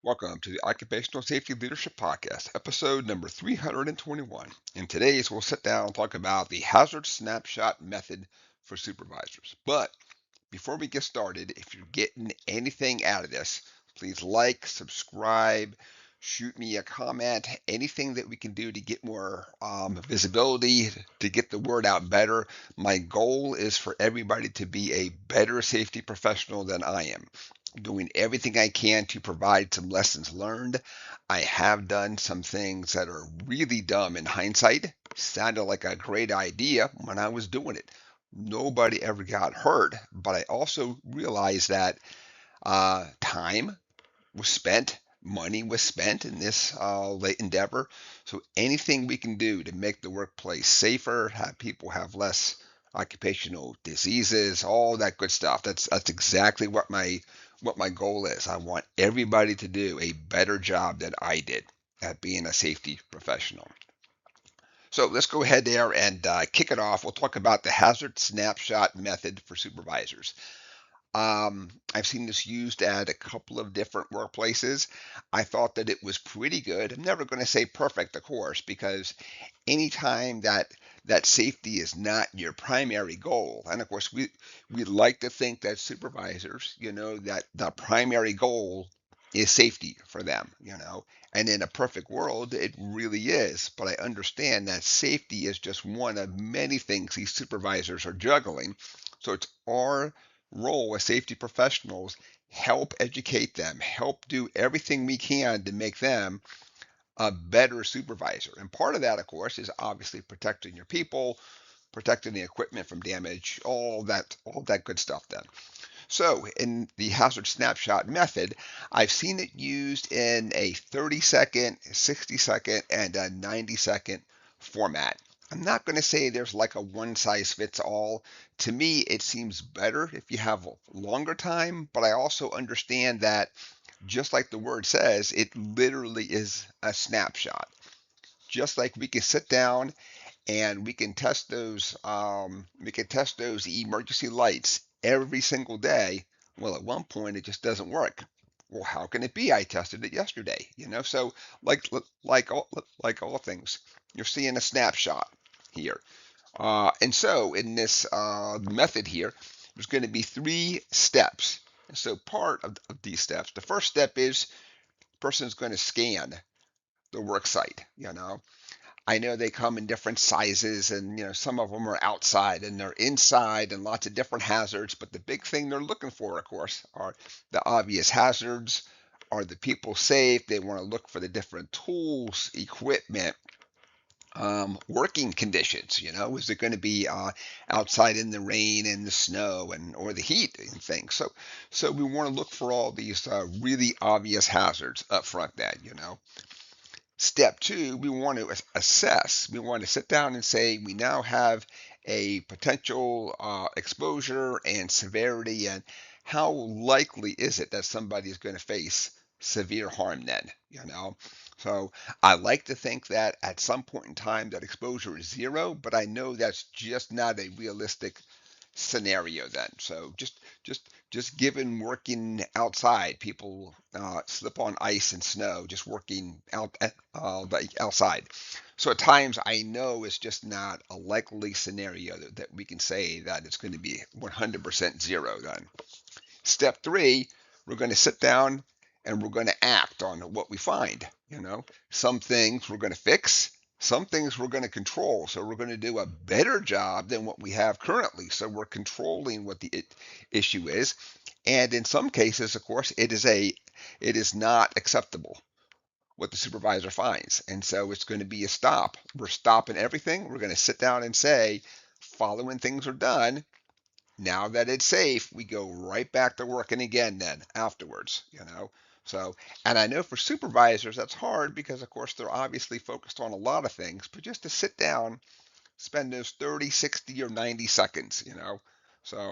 Welcome to the Occupational Safety Leadership Podcast, episode number 321. And today's we'll sit down and talk about the Hazard Snapshot Method for supervisors. But before we get started, if you're getting anything out of this, please like, subscribe, shoot me a comment, anything that we can do to get more visibility, to get the word out better. My goal is for everybody to be a better safety professional than I am. Doing everything I can to provide some lessons learned. I have done some things that are really dumb in hindsight. Sounded like a great idea when I was doing it. Nobody ever got hurt, but I also realized that time was spent, money was spent in this late endeavor. So anything we can do to make the workplace safer, have people have less occupational diseases, all that good stuff. That's exactly what my goal is. I want everybody to do a better job than I did at being a safety professional. So let's go ahead there and kick it off. We'll talk about the hazard snapshot method for supervisors. I've seen this used at a couple of different workplaces. I thought that it was pretty good. I'm never going to say perfect, of course, because anytime that safety is not your primary goal, and of course we like to think that supervisors, that the primary goal is safety for them, and in a perfect world, it really is. But I understand that safety is just one of many things these supervisors are juggling. So it's our role as safety professionals, help educate them, help do everything we can to make them a better supervisor. And part of that, of course, is obviously protecting your people, protecting the equipment from damage, all that good stuff then. So in the hazard snapshot method, I've seen it used in a 30-second, 60-second, and a 90-second format. I'm not going to say there's like a one size fits all. To me, it seems better if you have a longer time, but I also understand that just like the word says, it literally is a snapshot. Just like we can sit down and we can test those emergency lights every single day. Well, at one point it just doesn't work. Well, how can it be? I tested it yesterday, So like like all things, you're seeing a snapshot here. And so in this method here, there's going to be 3 steps. And so part of these steps, the first step is the person's going to scan the work site. I know they come in different sizes, and some of them are outside and they're inside, and lots of different hazards. But the big thing they're looking for, of course, are the obvious hazards. Are the people safe? They want to look for the different tools, equipment, working conditions. Is it going to be outside in the rain and the snow and or the heat and things? So we want to look for all these really obvious hazards up front. Step 2, we want to assess. We want to sit down and say we now have a potential exposure and severity, and how likely is it that somebody is going to face severe harm then? So I like to think that at some point in time that exposure is 0, but I know that's just not a realistic scenario then. So just given working outside, people slip on ice and snow just working like outside. So at times I know it's just not a likely scenario that we can say that it's going to be 100% 0 then. Step 3, we're going to sit down and we're going to act on what we find. Some things we're going to fix, some things we're going to control. So we're going to do a better job than what we have currently. So we're controlling what the issue is. And in some cases, of course, it is not acceptable what the supervisor finds. And so it's going to be a stop. We're stopping everything. We're going to sit down and say, following things are done, now that it's safe, we go right back to working again then afterwards. So, and I know for supervisors that's hard because of course they're obviously focused on a lot of things, but just to sit down, spend those 30, 60, or 90 seconds. So,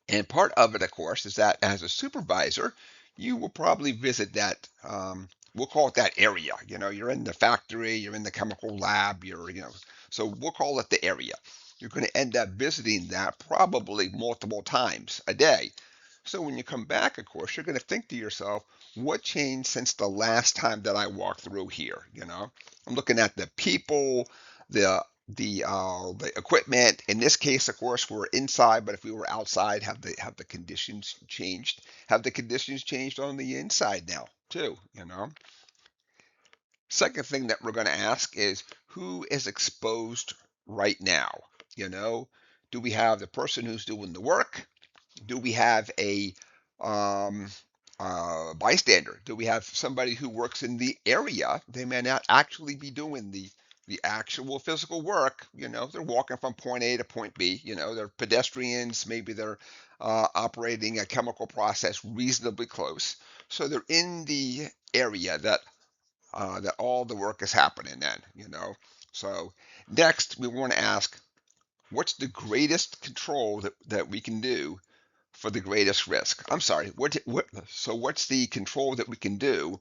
and part of it, of course, is that as a supervisor, you will probably visit that, we'll call it that area. You're in the factory, you're in the chemical lab, so we'll call it the area. You're going to end up visiting that probably multiple times a day. So when you come back, of course, you're going to think to yourself, what changed since the last time that I walked through here? I'm looking at the people, the equipment. In this case, of course, we're inside, but if we were outside, have the conditions changed? Have the conditions changed on the inside now too? Second thing that we're going to ask is, who is exposed right now? You know, do we have the person who's doing the work? Do we have a um, bystander? Do we have somebody who works in the area? They may not actually be doing the actual physical work. They're walking from point A to point B. They're pedestrians. Maybe they're operating a chemical process reasonably close. So they're in the area that all the work is happening in. So next we want to ask, what's the greatest control that we can do for the greatest risk? I'm sorry, so what's the control that we can do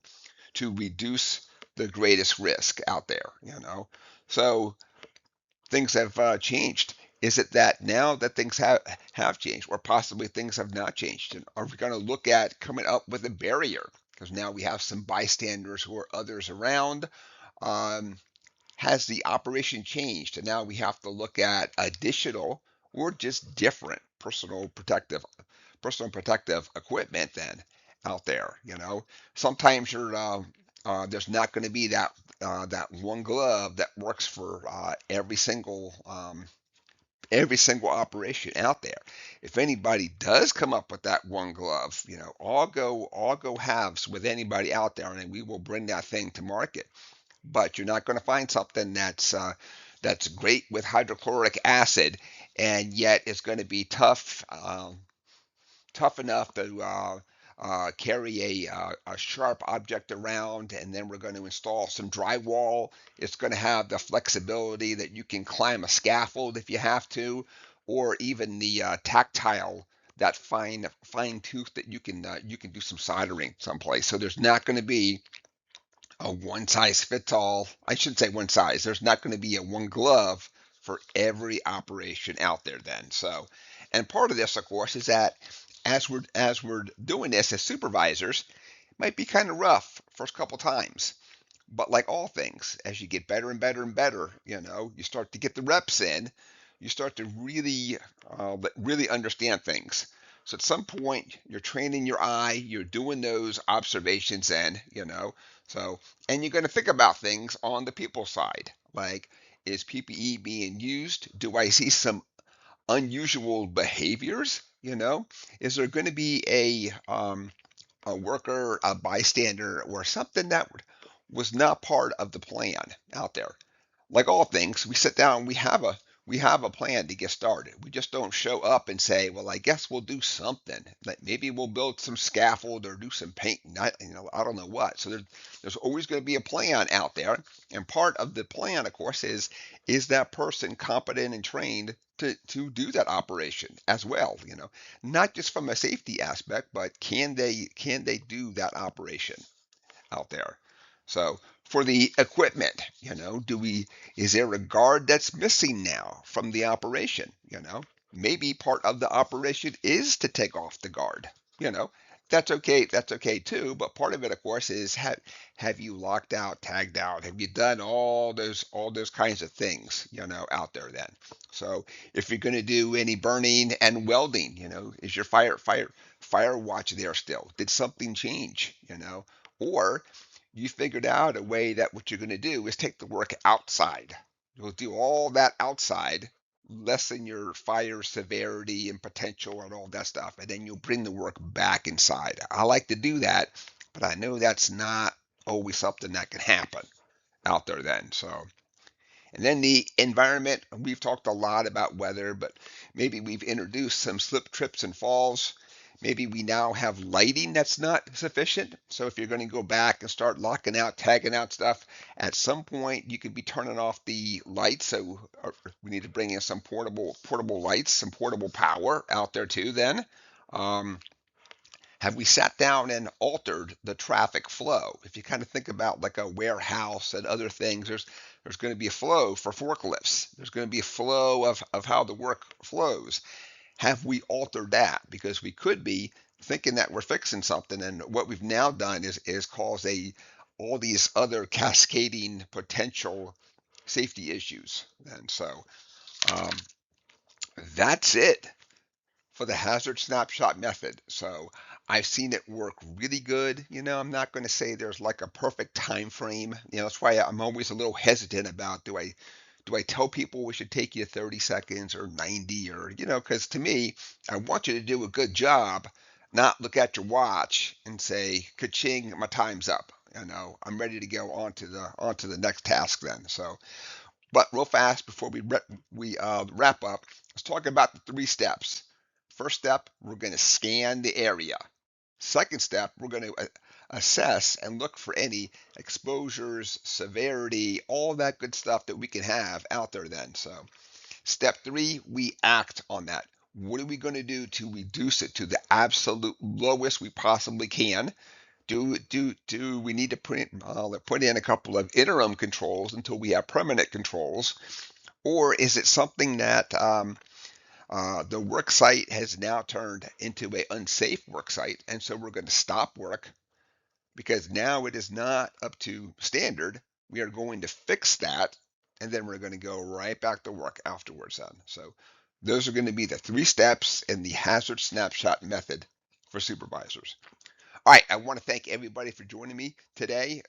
to reduce the greatest risk out there? So things have changed. Is it that now that things have changed, or possibly things have not changed? And are we going to look at coming up with a barrier? Because now we have some bystanders who are others around. Um, has the operation changed? And now we have to look at additional or just different personal protective equipment then out there. Sometimes there's not going to be that one glove that works for every single operation out there. If anybody does come up with that one glove, I'll go halves with anybody out there, and we will bring that thing to market. But you're not going to find something that's great with hydrochloric acid, and yet it's going to be tough enough to carry a sharp object around, and then we're going to install some drywall. It's going to have the flexibility that you can climb a scaffold if you have to, or even the tactile, that fine tooth that you can do some soldering someplace. So there's not going to be a one size fits all. I should say one size. There's not going to be a one glove for every operation out there then. So, and part of this, of course, is that as we're doing this as supervisors, it might be kind of rough first couple times. But like all things, as you get better and better and better, you start to get the reps in, you start to really understand things. So at some point, you're training your eye, you're doing those observations so, and you're going to think about things on the people side. Like, is PPE being used? Do I see some unusual behaviors? Is there going to be a worker, a bystander, or something that was not part of the plan out there? Like all things, we sit down, we have a plan to get started. We just don't show up and say, well, I guess we'll do something. Like maybe we'll build some scaffold or do some painting. I don't know what. So there's always going to be a plan out there, and part of the plan, of course, is that person competent and trained to do that operation as well. Not just from a safety aspect, but can they do that operation out there? So for the equipment, is there a guard that's missing now from the operation? Maybe part of the operation is to take off the guard. You know, that's okay. That's okay too. But part of it, of course, is have you locked out, tagged out? Have you done all those kinds of things? Out there then. So if you're going to do any burning and welding, is your fire watch there still? Did something change? Or you figured out a way that what you're going to do is take the work outside. You'll do all that outside, lessen your fire severity and potential and all that stuff, and then you'll bring the work back inside. I like to do that, but I know that's not always something that can happen out there then. So, and then the environment, we've talked a lot about weather, but maybe we've introduced some slip, trips, and falls. Maybe we now have lighting that's not sufficient. So if you're going to go back and start locking out, tagging out stuff, at some point you could be turning off the lights. So we need to bring in some portable lights, some portable power out there too then. Um, have we sat down and altered the traffic flow? If you kind of think about like a warehouse and other things, there's going to be a flow for forklifts. There's going to be a flow of how the work flows. Have we altered that? Because we could be thinking that we're fixing something, and what we've now done is cause all these other cascading potential safety issues. And so um, that's it for the hazard snapshot method. So I've seen it work really good. I'm not going to say there's like a perfect time frame. That's why I'm always a little hesitant about do I tell people we should take you 30 seconds or 90 or because to me, I want you to do a good job, not look at your watch and say, "Ka-ching, my time's up." I'm ready to go on to the next task then. So, but real fast before we wrap up, let's talk about the 3 steps. First step, we're going to scan the area. Second step, we're going to assess and look for any exposures, severity, all that good stuff that we can have out there then. So step 3, we act on that. What are we going to do to reduce it to the absolute lowest we possibly can? Do we need to put in a couple of interim controls until we have permanent controls? Or is it something that the work site has now turned into an unsafe work site, and so we're going to stop work because now it is not up to standard. We are going to fix that, and then we're going to go right back to work afterwards then. So those are going to be the 3 steps in the hazard snapshot method for supervisors. All right, I want to thank everybody for joining me today.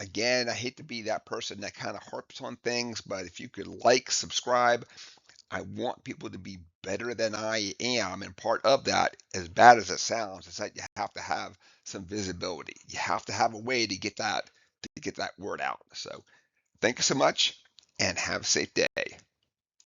Again, I hate to be that person that kind of harps on things, but if you could like, subscribe, I want people to be better than I am. And part of that, as bad as it sounds, is that you have to have some visibility. You have to have a way to get that word out. So thank you so much and have a safe day.